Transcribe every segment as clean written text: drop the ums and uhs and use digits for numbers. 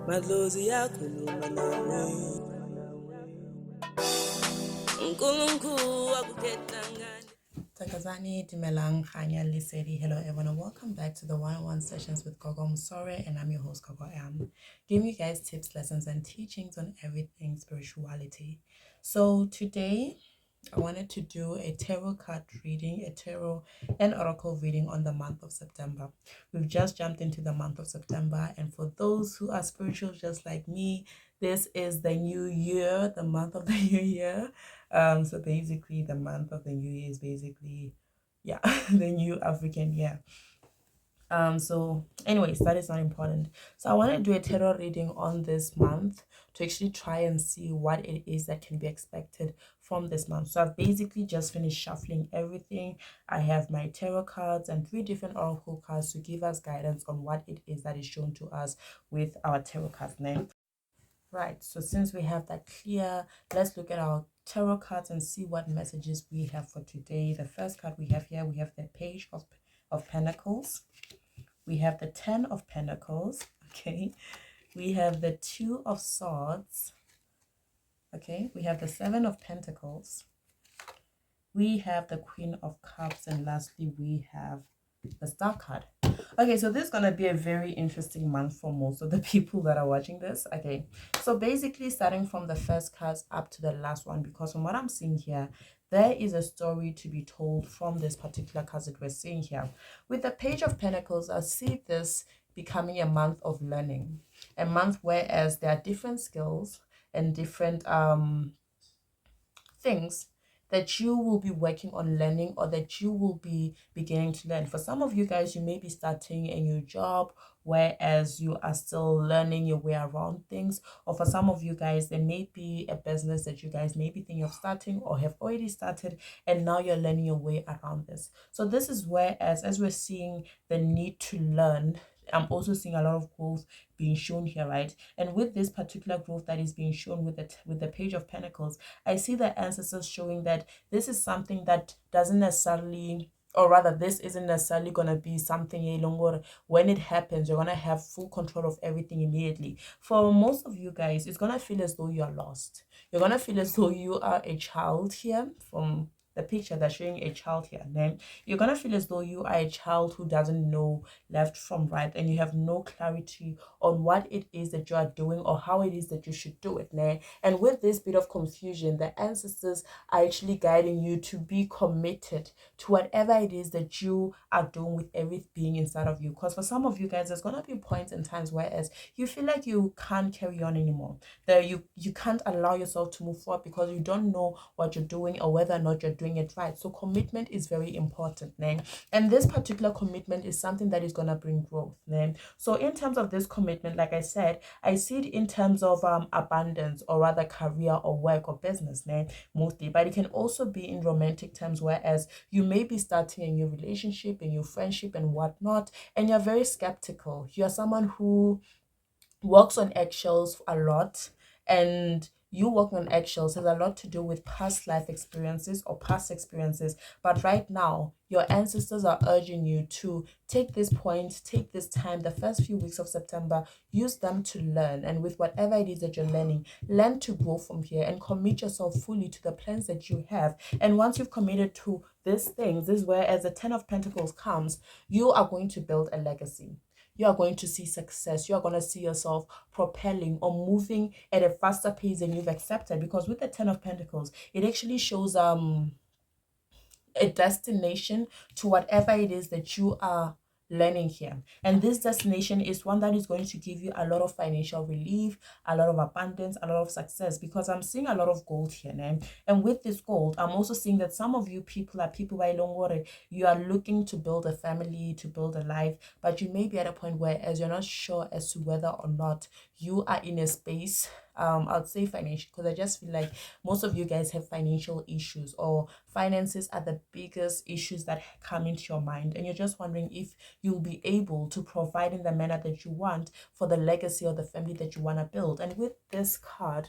madlozi yakhuluma nawe uNkulunkulu akukhetha ngani. Takazani Dimelang Khanya Lisedi. Hello everyone and welcome back to the one-on-one sessions with Gogo Msore, and I'm your host Gogo Am, giving you guys tips, lessons and teachings on everything spirituality. So today I wanted to do a tarot card reading, a tarot and oracle reading on the month of September. We've just jumped into the month of September, and for those who are spiritual just like me, this is the new year, the month of the new year. So basically the month of the new year is basically, yeah, the new African year. So anyways, that is not important. So I want to do a tarot reading on this month to actually try and see what it is that can be expected from this month. So I've basically just finished shuffling everything. I have my tarot cards and 3 different oracle cards to give us guidance on what it is that is shown to us with our tarot cards name. Right, so since we have that clear, let's look at our tarot cards and see what messages we have for today. The first card we have here, we have the Page of Pentacles. We have the 10 of Pentacles, okay? We have the 2 of Swords, okay? We have the 7 of Pentacles. We have the Queen of Cups, and lastly, we have the Star card. Okay, so this is going to be a very interesting month for most of the people that are watching this. Okay, so basically starting from the first cards up to the last one, because from what I'm seeing here, there is a story to be told from this particular card that we're seeing here. With the Page of Pentacles, I see this becoming a month of learning, a month whereas there are different skills and different things that you will be working on learning, or that you will be beginning to learn. For some of you guys, you may be starting a new job, whereas you are still learning your way around things. Or for some of you guys, there may be a business that you guys may be thinking of starting or have already started, and now you're learning your way around this. So this is where, as we're seeing the need to learn, I'm also seeing a lot of growth being shown here, right? And with this particular growth that is being shown with the Page of Pentacles, I see the ancestors showing that this is something that doesn't necessarily, or rather this isn't necessarily going to be something longer. When it happens, you're going to have full control of everything immediately. For most of you guys, it's going to feel as though you're lost. You're going to feel as though you are a child here. From the picture, they're showing a child here. Then you're gonna feel as though you are a child who doesn't know left from right, and you have no clarity on what it is that you are doing or how it is that you should do it. Né? And with this bit of confusion, the ancestors are actually guiding you to be committed to whatever it is that you are doing with everything inside of you. Because for some of you guys, there's gonna be points and times whereas you feel like you can't carry on anymore, that you can't allow yourself to move forward because you don't know what you're doing or whether or not you're doing it right. So commitment is very important, né? And this particular commitment is something that is going to bring growth, né? So in terms of this commitment, like I said, I see it in terms of abundance, or rather career or work or business, né? Mostly, but it can also be in romantic terms, whereas you may be starting a new relationship, a new friendship and whatnot, and you're very skeptical. You're someone who walks on eggshells a lot, and you walking on eggshells has a lot to do with past life experiences or past experiences. But right now, your ancestors are urging you to take this point, take this time, the first few weeks of September, use them to learn. And with whatever it is that you're learning, learn to grow from here and commit yourself fully to the plans that you have. And once you've committed to these things, this is where, as the 10 of Pentacles comes, you are going to build a legacy. You are going to see success. You are going to see yourself propelling or moving at a faster pace than you've accepted. Because with the 10 of Pentacles, it actually shows a destination to whatever it is that you are learning here. And this destination is one that is going to give you a lot of financial relief, a lot of abundance, a lot of success, because I'm seeing a lot of gold here. Né? And with this gold, I'm also seeing that some of you people are people by Longore, you are looking to build a family, to build a life, but you may be at a point where as you're not sure as to whether or not you are in a space, I'd say financial, because I just feel like most of you guys have financial issues, or finances are the biggest issues that come into your mind, and you're just wondering if you'll be able to provide in the manner that you want for the legacy or the family that you want to build. And with this card,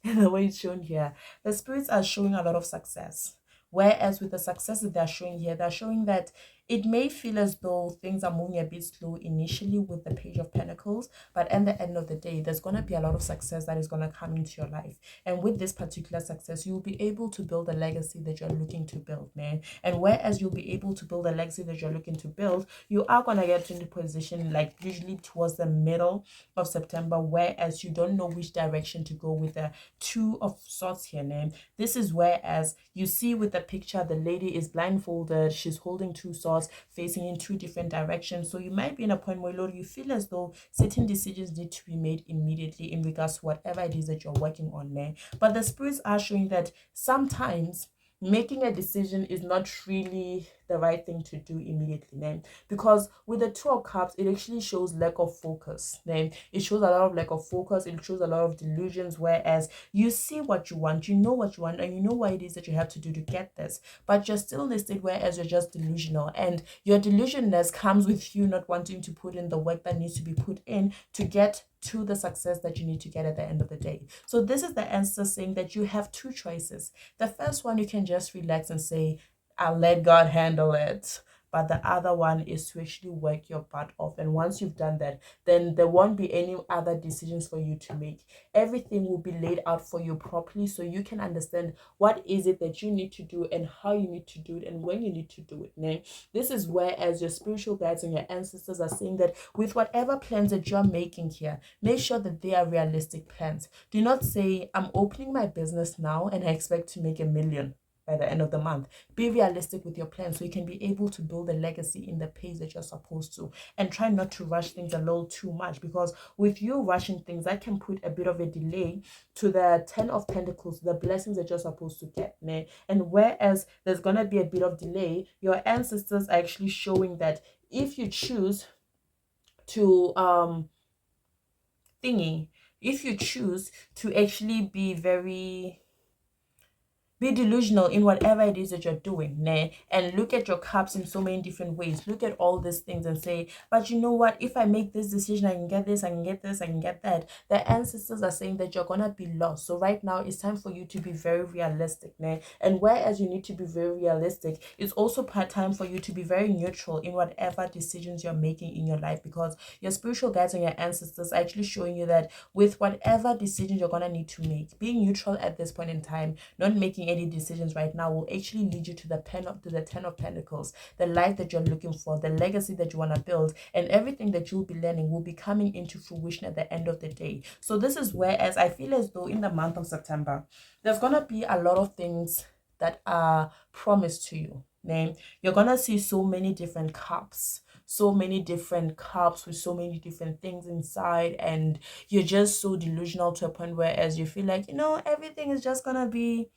the way it's shown here, the spirits are showing a lot of success. Whereas with the success that they're showing here, they're showing that It may feel as though things are moving a bit slow initially with the Page of Pentacles, but at the end of the day, there's going to be a lot of success that is going to come into your life. And with this particular success, you'll be able to build a legacy that you're looking to build, man. And whereas you'll be able to build a legacy that you're looking to build, you are going to get into position like usually towards the middle of September, whereas you don't know which direction to go with the Two of Swords here, man. This is whereas you see with the picture, the lady is blindfolded, she's holding two swords facing in two different directions. So you might be in a point where, Lord, you feel as though certain decisions need to be made immediately in regards to whatever it is that you're working on, man. But the spirits are showing that sometimes making a decision is not really the right thing to do immediately, man. Because with the Two of Cups, it actually shows lack of focus, man. It shows a lot of lack of focus. It shows a lot of delusions, whereas you see what you want, you know what you want, and you know what it is that you have to do to get this. But you're still in a state whereas you're just delusional, and your delusionness comes with you not wanting to put in the work that needs to be put in to get to the success that you need to get at the end of the day. So this is the answer, saying that you have two choices. The first one, you can just relax and say, I'll let God handle it. But the other one is to actually work your butt off. And once you've done that, then there won't be any other decisions for you to make. Everything will be laid out for you properly so you can understand what is it that you need to do and how you need to do it and when you need to do it. Now, this is where, as your spiritual guides and your ancestors are saying, that with whatever plans that you're making here, make sure that they are realistic plans. Do not say, I'm opening my business now and I expect to make 1 million by the end of the month. Be realistic with your plans so you can be able to build a legacy in the pace that you're supposed to, and try not to rush things a little too much, because with you rushing things, that can put a bit of a delay to the 10 of Pentacles, the blessings that you're supposed to get. And whereas there's gonna be a bit of delay, your ancestors are actually showing that if you choose to if you choose to actually be delusional in whatever it is that you're doing, and look at your cups in so many different ways. Look at all these things and say, but you know what, if I make this decision, I can get this, I can get this, I can get that. The ancestors are saying that you're gonna be lost. So right now it's time for you to be very realistic, and whereas you need to be very realistic, it's also time for you to be very neutral in whatever decisions you're making in your life, because your spiritual guides and your ancestors are actually showing you that with whatever decisions you're gonna need to make, being neutral at this point in time, not making any decisions right now, will actually lead you to the 10 of Pentacles, the life that you're looking for, the legacy that you want to build, and everything that you'll be learning will be coming into fruition at the end of the day. So this is where, as I feel as though in the month of September, there's gonna be a lot of things that are promised to you. You're gonna see so many different cups, with so many different things inside, and you're just so delusional to a point where as you feel like, everything is just gonna be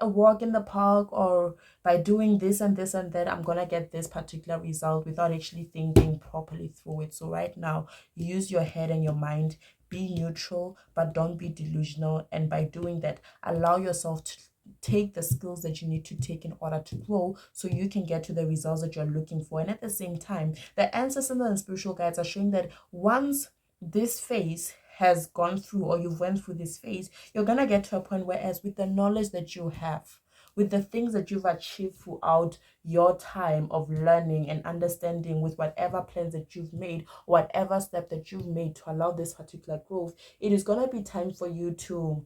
a walk in the park, or by doing this and this and that, I'm gonna get this particular result, without actually thinking properly through it. So right now, use your head and your mind, be neutral, but don't be delusional. And by doing that, allow yourself to take the skills that you need to take in order to grow, so you can get to the results that you're looking for. And at the same time, the ancestors and spiritual guides are showing that once this phase has gone through, or you've went through this phase, you're gonna get to a point where, as with the knowledge that you have, with the things that you've achieved throughout your time of learning and understanding, with whatever plans that you've made, whatever step that you've made to allow this particular growth, it is gonna be time for you to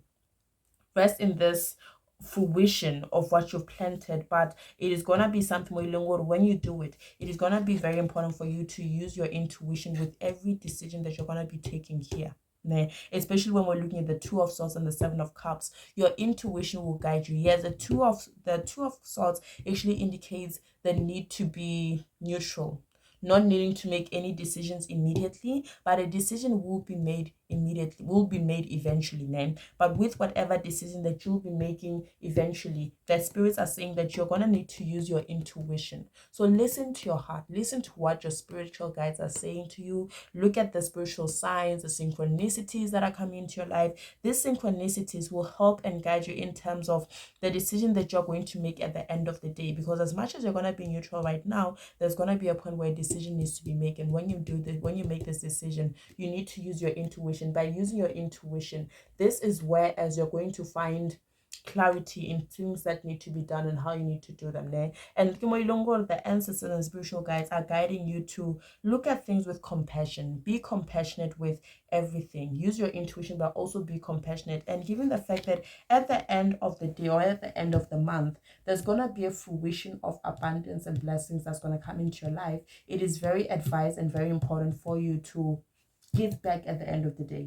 rest in this fruition of what you've planted. But it is gonna be something where when you do it, it is gonna be very important for you to use your intuition with every decision that you're gonna be taking here. Especially when we're looking at the Two of Swords and the Seven of Cups, your intuition will guide you. Yes, the Two of Swords actually indicates the need to be neutral, not needing to make any decisions immediately, but a decision will be made eventually. But with whatever decision that you'll be making eventually, the spirits are saying that you're gonna need to use your intuition. So listen to your heart, listen to what your spiritual guides are saying to you. Look at the spiritual signs, the synchronicities that are coming into your life. These synchronicities will help and guide you in terms of the decision that you're going to make at the end of the day, because as much as you're going to be neutral right now, there's going to be a point where a decision needs to be made. And when you make this decision, you need to use your intuition. By using your intuition, this is where, as you're going to find clarity in things that need to be done and how you need to do them there. And the ancestors and spiritual guides are guiding you to look at things with compassion. Be compassionate with everything. Use your intuition, but also be compassionate. And given the fact that at the end of the day or at the end of the month, there's gonna be a fruition of abundance and blessings that's gonna come into your life, it is very advised and very important for you to give back at the end of the day,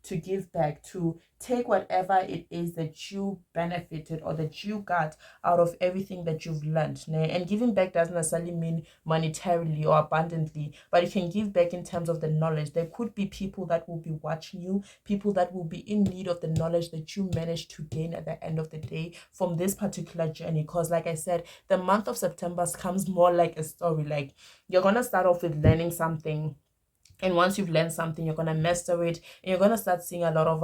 to give back, to take whatever it is that you benefited or that you got out of everything that you've learned. And giving back doesn't necessarily mean monetarily or abundantly, but you can give back in terms of the knowledge. There could be people that will be watching you, people that will be in need of the knowledge that you managed to gain at the end of the day from this particular journey. Because like I said, the month of September comes more like a story. Like, you're gonna start off with learning something, and once you've learned something, you're gonna master it, and you're gonna start seeing a lot of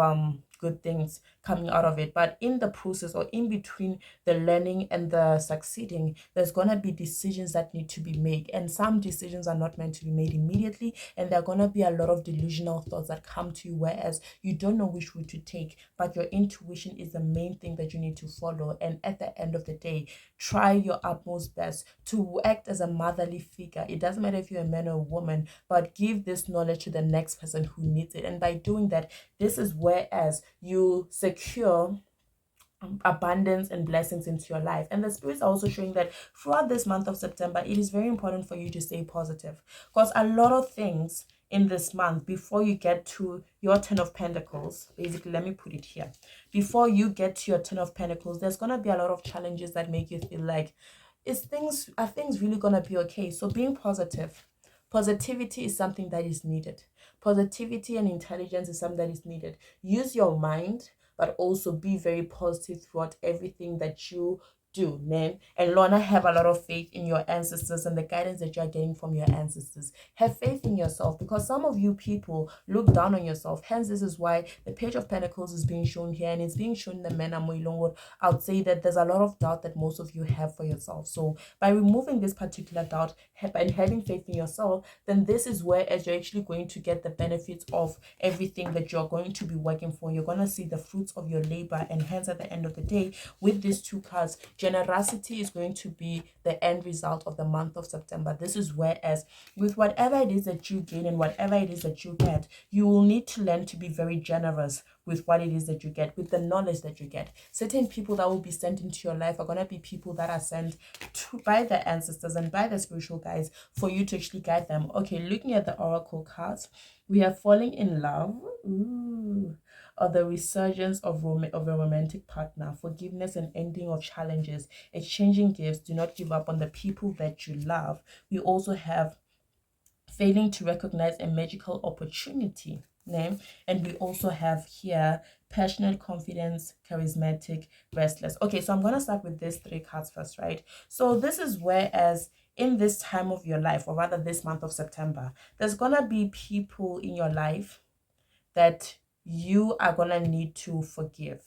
good things coming out of it. But in the process, or in between the learning and the succeeding, there's gonna be decisions that need to be made, and some decisions are not meant to be made immediately, and there are gonna be a lot of delusional thoughts that come to you, whereas you don't know which route to take, but your intuition is the main thing that you need to follow. And at the end of the day, try your utmost best to act as a motherly figure. It doesn't matter if you're a man or a woman, but give this knowledge to the next person who needs it. And by doing that, this is whereas you secure abundance and blessings into your life. And the spirits are also showing that throughout this month of September, it is very important for you to stay positive, because a lot of things in this month, before you get to your 10 of Pentacles, basically, let me put it here, before you get to your 10 of Pentacles, there's going to be a lot of challenges that make you feel like, are things really going to be okay? So being positive, positivity is something that is needed. Positivity and intelligence is something that is needed. Use your mind, but also be very positive throughout everything that you do, man. And Lorna, have a lot of faith in your ancestors and the guidance that you are getting from your ancestors. Have faith in yourself, because some of you people look down on yourself. Hence, this is why the Page of Pentacles is being shown here, and it's being shown in the Mena Moilongo. I would say that there's a lot of doubt that most of you have for yourself. So by removing this particular doubt and having faith in yourself, then this is where, as you're actually going to get the benefits of everything that you're going to be working for. You're going to see the fruits of your labor, and hence at the end of the day, with these two cards, generosity is going to be the end result of the month of September. This is whereas with whatever it is that you gain and whatever it is that you get, you will need to learn to be very generous with what it is that you get, with the knowledge that you get. Certain people that will be sent into your life are going to be people that are sent by the ancestors and by the spiritual guides for you to actually guide them. Okay, looking at the oracle cards, we are falling in love. Ooh. Or the resurgence of a romantic partner, forgiveness and ending of challenges, exchanging gifts, do not give up on the people that you love. We also have failing to recognize a magical opportunity. And we also have here passionate, confidence, charismatic, restless. Okay, so I'm going to start with these three cards first, right? So this is whereas in this time of your life, or rather this month of September, there's going to be people in your life that you are going to need to forgive.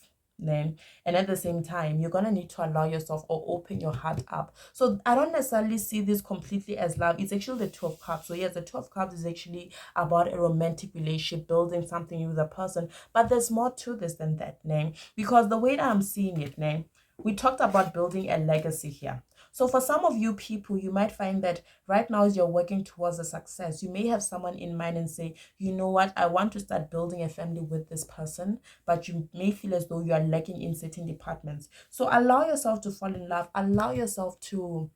And at the same time, you're going to need to allow yourself or open your heart up. So I don't necessarily see this completely as love. It's actually the Two of Cups. So yes, the Two of Cups is actually about a romantic relationship, building something with a person. But there's more to this than that, because the way that I'm seeing it, we talked about building a legacy here. So for some of you people, you might find that right now as you're working towards a success, you may have someone in mind and say, you know what, I want to start building a family with this person, but you may feel as though you are lacking in certain departments. So allow yourself to fall in love. Allow yourself to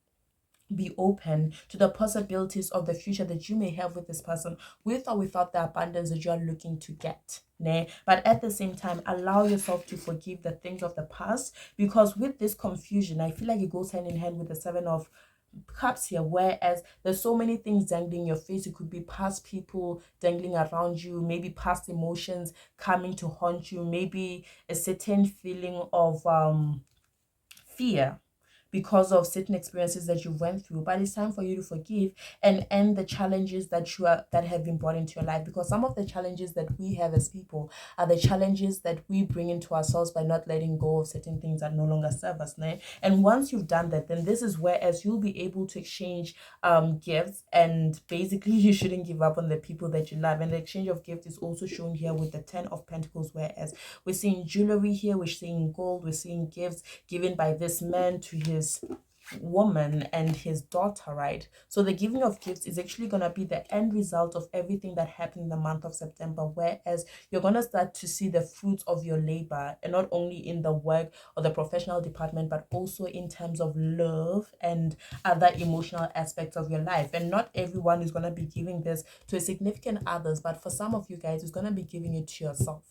be open to the possibilities of the future that you may have with this person, with or without the abundance that you are looking to get. But at the same time, allow yourself to forgive the things of the past, because with this confusion, I feel like it goes hand in hand with the Seven of Cups here, whereas there's so many things dangling in your face. It could be past people dangling around you, maybe past emotions coming to haunt you, maybe a certain feeling of fear, because of certain experiences that you went through, but it's time for you to forgive and end the challenges that have been brought into your life. Because some of the challenges that we have as people are the challenges that we bring into ourselves by not letting go of certain things that no longer serve us. Né? And once you've done that, then this is where as you'll be able to exchange gifts, and basically you shouldn't give up on the people that you love. And the exchange of gifts is also shown here with the 10 of Pentacles, whereas we're seeing jewelry here, we're seeing gold, we're seeing gifts given by this man to his woman and his daughter, right? So the giving of gifts is actually going to be the end result of everything that happened in the month of September, whereas you're going to start to see the fruits of your labor, and not only in the work or the professional department, but also in terms of love and other emotional aspects of your life. And not everyone is going to be giving this to a significant others, but for some of you guys, it's going to be giving it to yourself.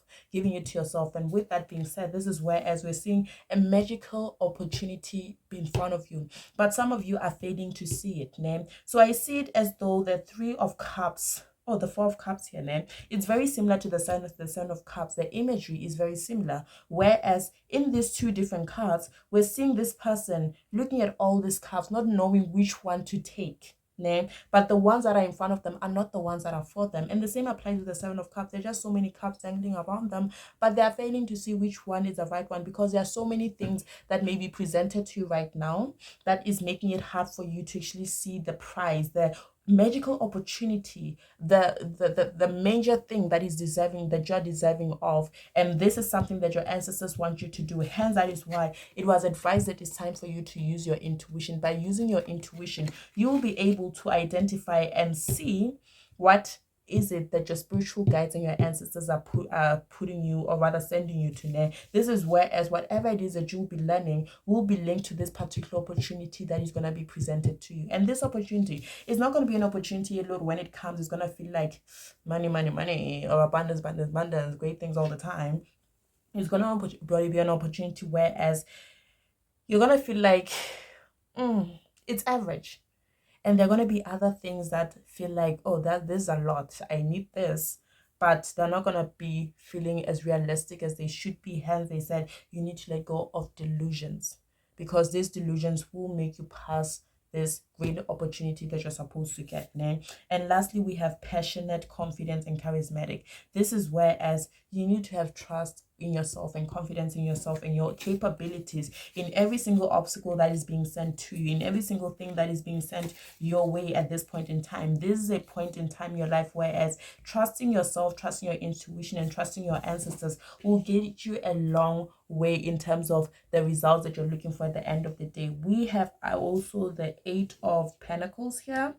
And with that being said, this is where as we're seeing a magical opportunity in front of you, but some of you are failing to see it. Né? So I see it as though the 3 of Cups or the 4 of Cups here, né? It's very similar to the sign of Cups. The imagery is very similar, whereas in these 2 different cards, we're seeing this person looking at all these cups, not knowing which one to take. Né? But the ones that are in front of them are not the ones that are for them. And the same applies with the 7 of Cups. There's just so many cups dangling around them, but they are failing to see which one is the right one, because there are so many things that may be presented to you right now that is making it hard for you to actually see the prize, the magical opportunity, the major thing that is deserving, that you're deserving of. And this is something that your ancestors want you to do. Hence, that is why it was advised that it's time for you to use your intuition. By using your intuition, you will be able to identify and see what is it that your spiritual guides and your ancestors are putting you, or rather sending you to. Né? This is whereas whatever it is that you'll be learning will be linked to this particular opportunity that is going to be presented to you. And this opportunity is not going to be an opportunity alone. When it comes, it's going to feel like money, or abundance, great things all the time. It's going to be an opportunity whereas you're going to feel like it's average. And there are going to be other things that feel like, oh, this is a lot, I need this, but they're not going to be feeling as realistic as they should be. Hence, they said you need to let go of delusions, because these delusions will make you pass this great opportunity that you're supposed to get. Né? And lastly, we have passionate, confident, and charismatic. This is whereas you need to have trust in yourself and confidence in yourself and your capabilities in every single obstacle that is being sent to you, in every single thing that is being sent your way at this point in time. This is a point in time in your life whereas trusting yourself, trusting your intuition, and trusting your ancestors will get you a long way in terms of the results that you're looking for at the end of the day. We have also the 8 of Pentacles here.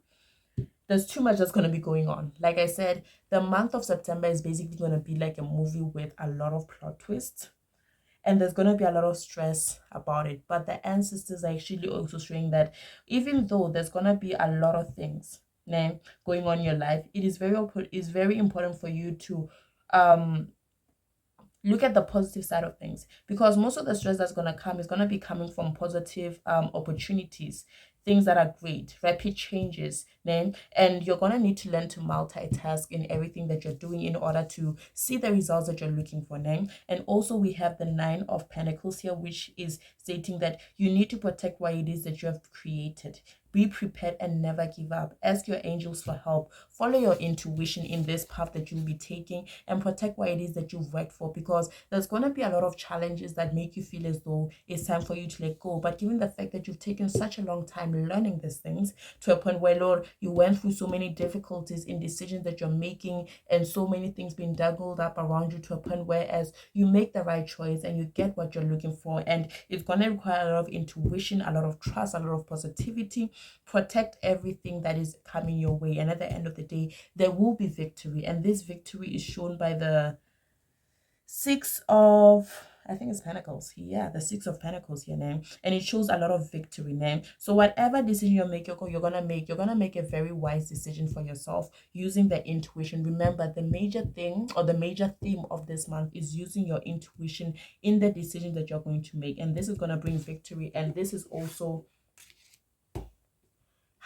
There's too much that's going to be going on. Like I said, the month of September is basically going to be like a movie with a lot of plot twists. And there's going to be a lot of stress about it. But the ancestors are actually also showing that even though there's going to be a lot of things going on in your life, it is very important for you to look at the positive side of things, because most of the stress that's going to come is going to be coming from positive opportunities, things that are great, rapid changes. Then, and you're going to need to learn to multitask in everything that you're doing in order to see the results that you're looking for. Then, and also we have the 9 of Pentacles here, which is stating that you need to protect what it is that you have created. Be prepared and never give up. Ask your angels for help. Follow your intuition in this path that you'll be taking, and protect what it is that you've worked for, because there's going to be a lot of challenges that make you feel as though it's time for you to let go. But given the fact that you've taken such a long time learning these things to a point where, Lord, you went through so many difficulties in decisions that you're making, and so many things being juggled up around you, to a point where as you make the right choice and you get what you're looking for, and it's going to require a lot of intuition, a lot of trust, a lot of positivity. Protect everything that is coming your way, and at the end of the day there will be victory. And this victory is shown by the 6 of, I think it's Pentacles. Yeah, the 6 of Pentacles here, name. And it shows a lot of victory, name. So whatever decision you're gonna make a very wise decision for yourself using the intuition. Remember, the major thing or the major theme of this month is using your intuition in the decision that you're going to make, and this is gonna bring victory. And this is also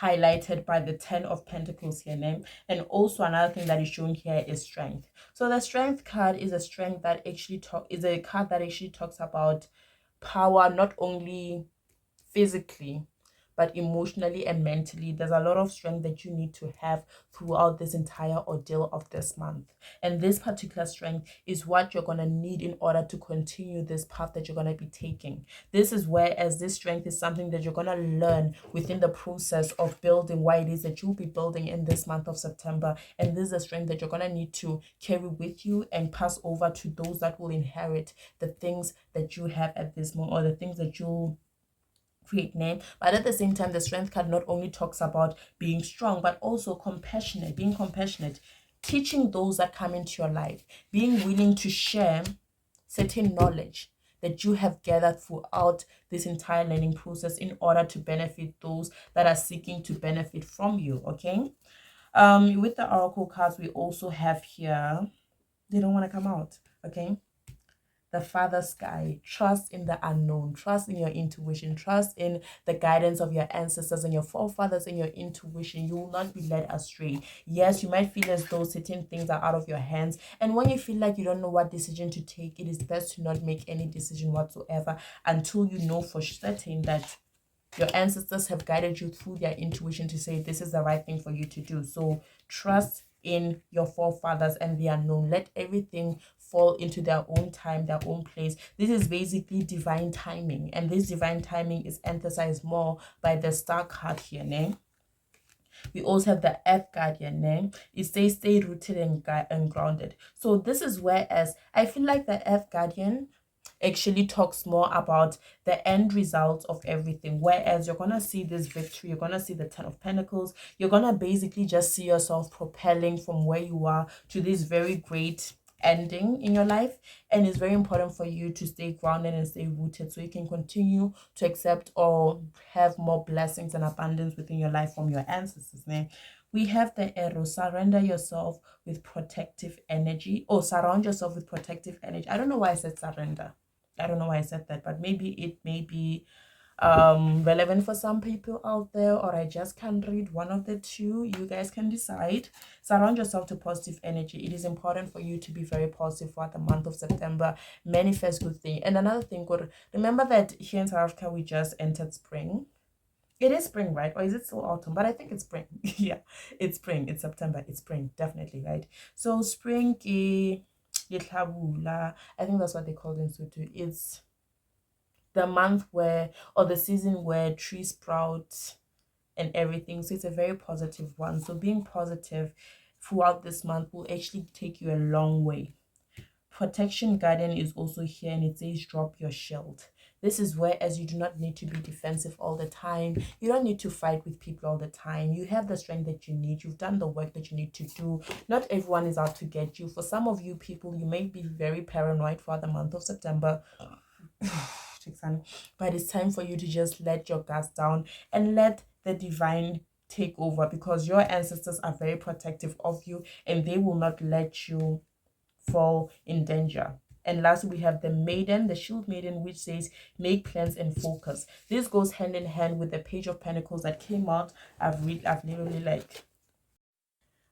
highlighted by the 10 of Pentacles here, name. And also another thing that is shown here is strength. So the strength card is a strength that actually is a card that actually talks about power, not only physically, but emotionally and mentally, there's a lot of strength that you need to have throughout this entire ordeal of this month. And this particular strength is what you're going to need in order to continue this path that you're going to be taking. This is where, as this strength is something that you're going to learn within the process of building what it is that you'll be building in this month of September. And this is a strength that you're going to need to carry with you and pass over to those that will inherit the things that you have at this moment, or the things that you'll create name. But at the same time, the strength card not only talks about being strong, but also compassionate, being compassionate, teaching those that come into your life, being willing to share certain knowledge that you have gathered throughout this entire learning process in order to benefit those that are seeking to benefit from you. Okay. With the oracle cards, we also have here, they don't want to come out. Okay. The Father Sky. Trust in the unknown, trust in your intuition, trust in the guidance of your ancestors and your forefathers and your intuition. You will not be led astray. Yes, you might feel as though certain things are out of your hands, and when you feel like you don't know what decision to take, it is best to not make any decision whatsoever until you know for certain that your ancestors have guided you through their intuition to say this is the right thing for you to do. So trust in your forefathers and the unknown. Let everything fall into their own time, their own place. This is basically divine timing, and this divine timing is emphasized more by the star card here, ne? We also have the Earth Guardian name. It says stay rooted and grounded. So this is whereas I feel like the Earth Guardian actually talks more about the end result of everything, whereas you're gonna see this victory, you're gonna see the 10 of Pentacles, you're gonna basically just see yourself propelling from where you are to this very great ending in your life. And it's very important for you to stay grounded and stay rooted so you can continue to accept or have more blessings and abundance within your life from your ancestors, man. We have the arrow, surrender yourself with protective energy, or surround yourself with protective energy. I don't know why I said surrender. I don't know why I said that, but maybe it may be relevant for some people out there, or I just can't read. One of the two, you guys can decide. Surround yourself to positive energy. It is important for you to be very positive for the month of September. Manifest good thing. And another thing, remember that here in South Africa we just entered spring. It is spring, right? Or is it still autumn? But I think it's spring. Yeah, it's spring. It's September. It's spring, definitely, right? So spring, I think that's what they call it in Sotho. It's the month where, or the season where trees sprout and everything. So it's a very positive one. So being positive throughout this month will actually take you a long way. Protection Guardian is also here, and it says drop your shield. This is where, as you do not need to be defensive all the time. You don't need to fight with people all the time. You have the strength that you need. You've done the work that you need to do. Not everyone is out to get you. For some of you people, you may be very paranoid for the month of September. But it's time for you to just let your guards down and let the divine take over, because your ancestors are very protective of you and they will not let you fall in danger. And lastly, we have the maiden, the shield maiden, which says make plans and focus. This goes hand in hand with the Page of Pentacles that came out. I've literally like,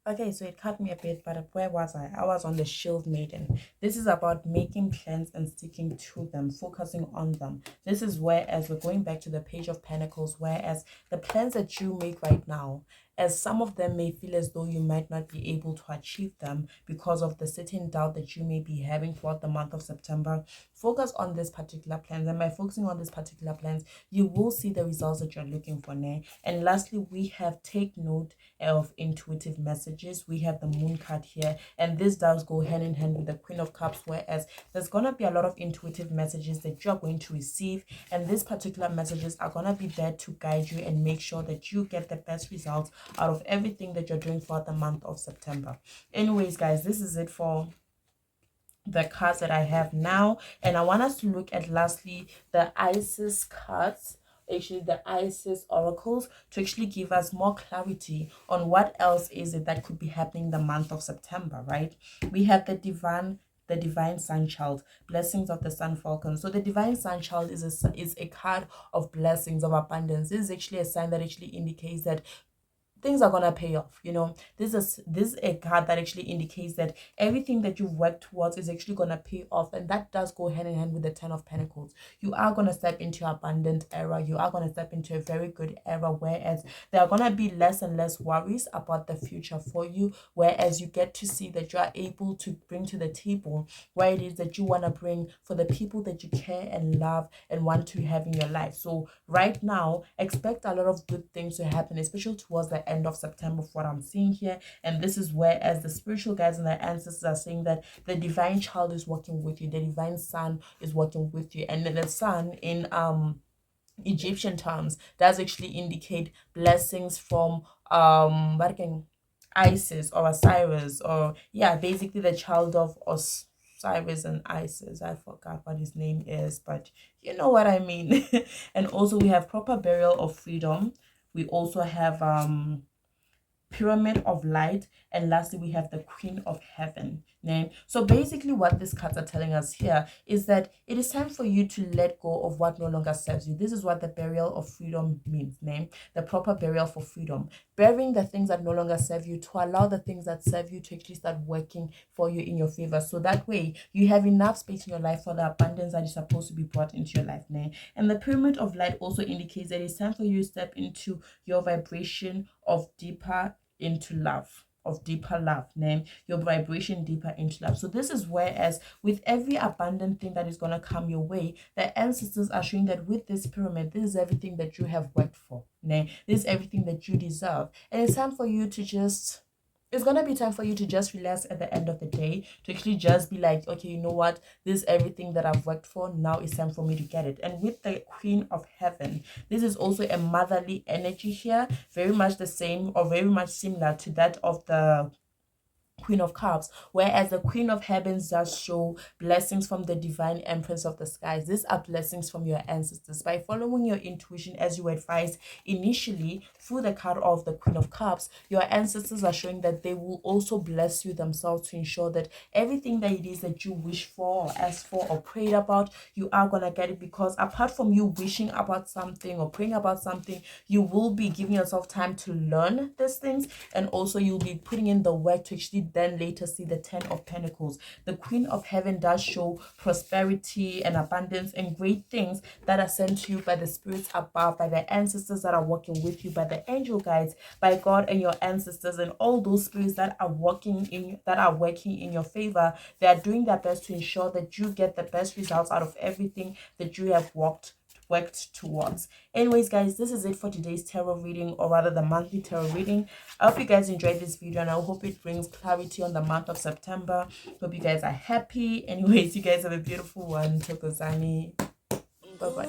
okay, so it cut me a bit, but where was I? I was on the shield maiden. This is about making plans and sticking to them, focusing on them. This is whereas we're going back to the Page of Pentacles, whereas the plans that you make right now, as some of them may feel as though you might not be able to achieve them because of the certain doubt that you may be having throughout the month of September, focus on this particular plans. And by focusing on this particular plans, you will see the results that you're looking for now. And lastly, we have take note of intuitive messages. We have the moon card here, and this does go hand in hand with the Queen of Cups, whereas there's going to be a lot of intuitive messages that you're going to receive, and these particular messages are going to be there to guide you and make sure that you get the best results out of everything that you're doing for the month of September. Anyways, guys, this is it for the cards that I have now, and I want us to look at lastly the Isis cards, actually the Isis oracles, to actually give us more clarity on what else is it that could be happening the month of September, right? We have the divine sun child, blessings of the sun falcon. So the divine sun child is a card of blessings, of abundance. This is actually a sign that actually indicates that things are gonna pay off. This is a card that actually indicates that everything that you've worked towards is actually gonna pay off, and that does go hand in hand with the 10 of Pentacles. You are gonna step into your abundant era. You are gonna step into a very good era, whereas there are gonna be less and less worries about the future for you, whereas you get to see that you are able to bring to the table where it is that you want to bring for the people that you care and love and want to have in your life. So right now, expect a lot of good things to happen, especially towards the end of September, for what I'm seeing here. And this is where, as the spiritual guides and the ancestors are saying, that the divine child is working with you, the divine son is working with you. And then the sun in Egyptian terms does actually indicate blessings from Isis or Osiris, or yeah, basically the child of Osiris and Isis. I forgot what his name is, but you know what I mean. And also we have proper burial of freedom. We also have pyramid of light, and lastly we have the Queen of Heaven name. So basically what these cards are telling us here is that it is time for you to let go of what no longer serves you. This is what the burial of freedom means, name, the proper burial for freedom, burying the things that no longer serve you to allow the things that serve you to actually start working for you in your favor. So that way you have enough space in your life for the abundance that is supposed to be brought into your life, name. And the pyramid of light also indicates that it's time for you to step into your vibration of deeper into love, of deeper love, name, your vibration deeper into love. So this is whereas with every abundant thing that is going to come your way, the ancestors are showing that with this pyramid, this is everything that you have worked for, name, this is everything that you deserve. And it's time for you to just, it's gonna be time for you to just relax at the end of the day, to actually just be like, okay, you know what, this is everything that I've worked for, now it's time for me to get it. And with the Queen of Heaven, this is also a motherly energy here, very much the same or very much similar to that of the Queen of Cups, whereas the Queen of Heavens does show blessings from the divine Empress of the skies. These are blessings from your ancestors. By following your intuition as you advised initially through the card of the Queen of Cups, your ancestors are showing that they will also bless you themselves to ensure that everything that it is that you wish for or ask for or prayed about, you are gonna get it. Because apart from you wishing about something or praying about something, you will be giving yourself time to learn these things, and also you'll be putting in the work to actually then later see the 10 of Pentacles. The Queen of Heaven does show prosperity and abundance and great things that are sent to you by the spirits above, by the ancestors that are working with you, by the angel guides, by God and your ancestors, and all those spirits that are working in your favor. They are doing their best to ensure that you get the best results out of everything that you have worked towards. Anyways guys, this is it for today's tarot reading, or rather the monthly tarot reading. I hope you guys enjoyed this video, and I hope it brings clarity on the month of September. Hope you guys are happy. Anyways, you guys have a beautiful one. Tokozani. Bye bye.